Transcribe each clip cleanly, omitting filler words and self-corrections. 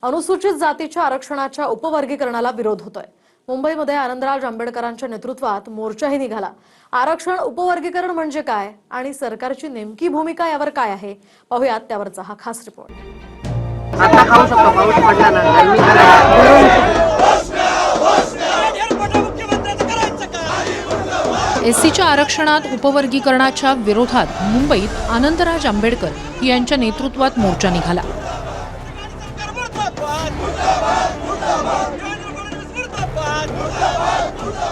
अनुसूचित जातीच्या आरक्षणाच्या उपवर्गीकरणाला विरोध होतोय। मुंबईमध्ये आनंदराज आंबेडकरांच्या नेतृत्वात मोर्चाही निघाला। आरक्षण उपवर्गीकरण म्हणजे काय आणि सरकारची नेमकी भूमिका यावर काय आहे, पाहूयात त्यावरचा हा खास रिपोर्ट। आता खाऊ शकतो, पाऊस पडला ना, गरमी एससीच्या आरक्षणात उपवर्गीकरणाच्या विरोधात मुंबईत आनंदराज आंबेडकर यांच्या नेतृत्वात मोर्चा निघाला।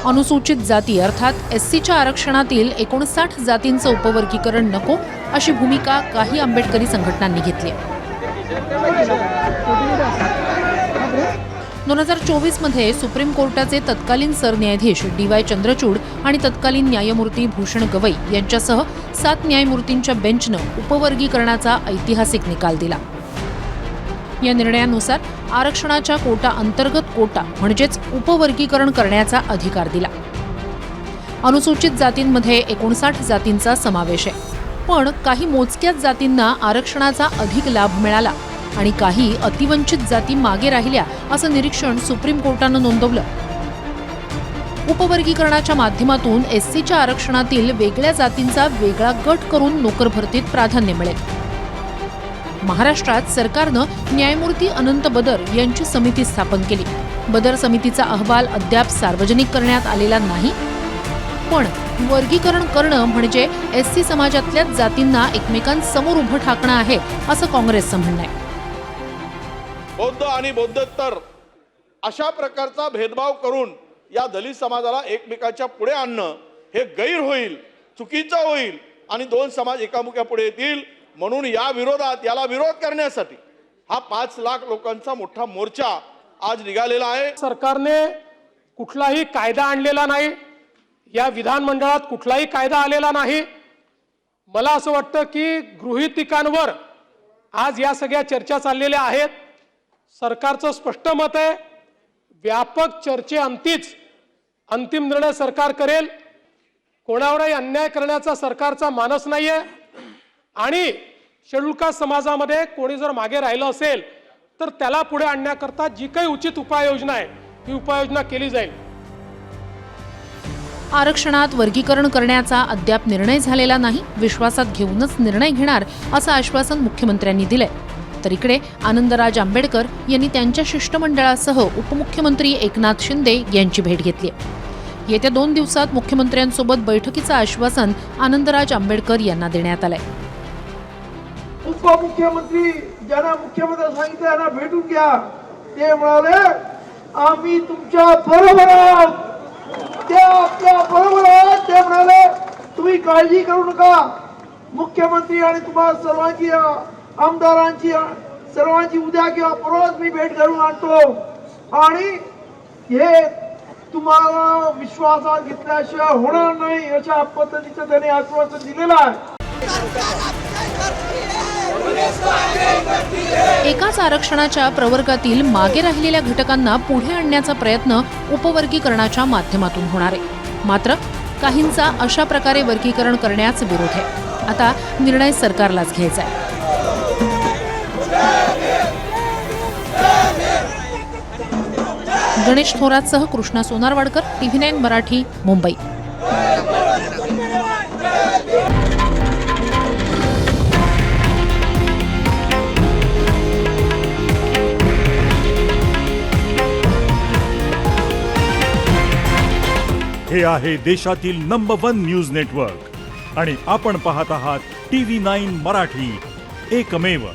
अनुसूचित जाती अर्थात एससीच्या आरक्षणातील 59 जातींचं उपवर्गीकरण नको अशी भूमिका काही आंबेडकरी संघटनांनी घेतली। 2024 मध्ये सुप्रीम कोर्टाचे तत्कालीन सरन्यायाधीश DY चंद्रचूड आणि तत्कालीन न्यायमूर्ती भूषण गवई यांच्यासह 7 न्यायमूर्तींच्या बेंचनं उपवर्गीकरणाचा ऐतिहासिक निकाल दिला। या निर्णयानुसार आरक्षणाच्या कोटा अंतर्गत कोटा म्हणजेच उपवर्गीकरण करण्याचा अधिकार दिला। अनुसूचित जातींमध्ये 59 जातींचा समावेश आहे, पण काही मोजक्याच जातींना आरक्षणाचा अधिक लाभ मिळाला आणि काही अतिवंचित जाती मागे राहिल्या असं निरीक्षण सुप्रीम कोर्टानं नोंदवलं। उपवर्गीकरणाच्या माध्यमातून एससीच्या आरक्षणातील वेगळ्या जातींचा वेगळा गट करून नोकर भरतीत प्राधान्य मिळेल। महाराष्ट्रात सरकारनं न्यायमूर्ती अनंत बदर यांची समिती स्थापन केली। बदर समितीचा अहवाल अद्याप सार्वजनिक करण्यात आलेला नाही, पण वर्गीकरण करणं म्हणजे एससी समाजातल्या जातींना एकमेकांसमोर उभं ठाकणं आहे असं काँग्रेसचं म्हणणं आहे। बौद्ध आणि बौद्धोत्तर अशा प्रकारचा भेदभाव करून या दलित समाजाला एकमेकांच्या पुढे आणणं हे गैर होईल, चुकीचं होईल आणि दोन समाज एकामुख्या पुढे येतील। म्हणून या विरोधात याला विरोध करण्यासाठी हा 5 लाख लोकांचा मोठा मोर्चा आज निघालेला आहे। सरकारने कुठलाही कायदा आणलेला नाही, या विधानमंडळात कुठलाही कायदा आलेला नाही। मला असं वाटतं की गृहीतकांवर आज या सगळ्या चर्चा चाललेल्या आहेत। सरकारचं स्पष्ट मत आहे, व्यापक चर्चेअंतीच अंतिम निर्णय सरकार करेल। कोणावरही अन्याय करण्याचा सरकारचा मानस नाहीये आणि शेड्यूल कास्ट समाजामध्ये कोणी जर मागे राहिलं असेल तर त्याला पुढे आणण्याकरता जी काही उचित उपाययोजना आहे ती उपाययोजना केली जाईल। आरक्षणात वर्गीकरण करण्याचा अद्याप निर्णय झालेला नाही, विश्वासात घेऊनच निर्णय घेणार असं आश्वासन मुख्यमंत्र्यांनी दिलंय। तर इकडे आनंदराज आंबेडकर यांनी त्यांच्या शिष्टमंडळासह उपमुख्यमंत्री एकनाथ शिंदे यांची भेट घेतली। येत्या 2 दिवसात मुख्यमंत्र्यांसोबत बैठकीचं आश्वासन आनंदराज आंबेडकर यांना देण्यात आलंय। उपमुख्यमंत्री ज्यांना मुख्यमंत्री सांगितलं त्यांना भेटून घ्या, ते म्हणाले आम्ही तुमच्या बरोबर आहोत, ते आपल्या बरोबर आहोत। ते म्हणाले तुम्ही काळजी करू नका, मुख्यमंत्री आणि तुम्हाला सर्वांची आमदारांची सर्वांची उद्या किंवा परवाच मी भेट घडवून आणतो आणि हे तुम्हाला विश्वासात घेतल्याशिवाय होणार नाही अशा पद्धतीचं त्यांनी आश्वासन दिलेलं आहे। एकाच आरक्षणाच्या प्रवर्गातील मागे राहिलेल्या घटकांना पुढे आणण्याचा प्रयत्न उपवर्गीकरणाच्या माध्यमातून होणार आहे। मात्र काहींचा अशा प्रकारे वर्गीकरण करण्यास विरोध आहे। आता निर्णय सरकारलाच घ्यायचा आहे। गणेश थोरातसह कृष्णा सोनारवाडकर, TV9 मराठी, मुंबई। हे आहे देशातील नंबर 1 न्यूज नेटवर्क आणि आपण पाहत आहात TV9 मराठी, एकमेव।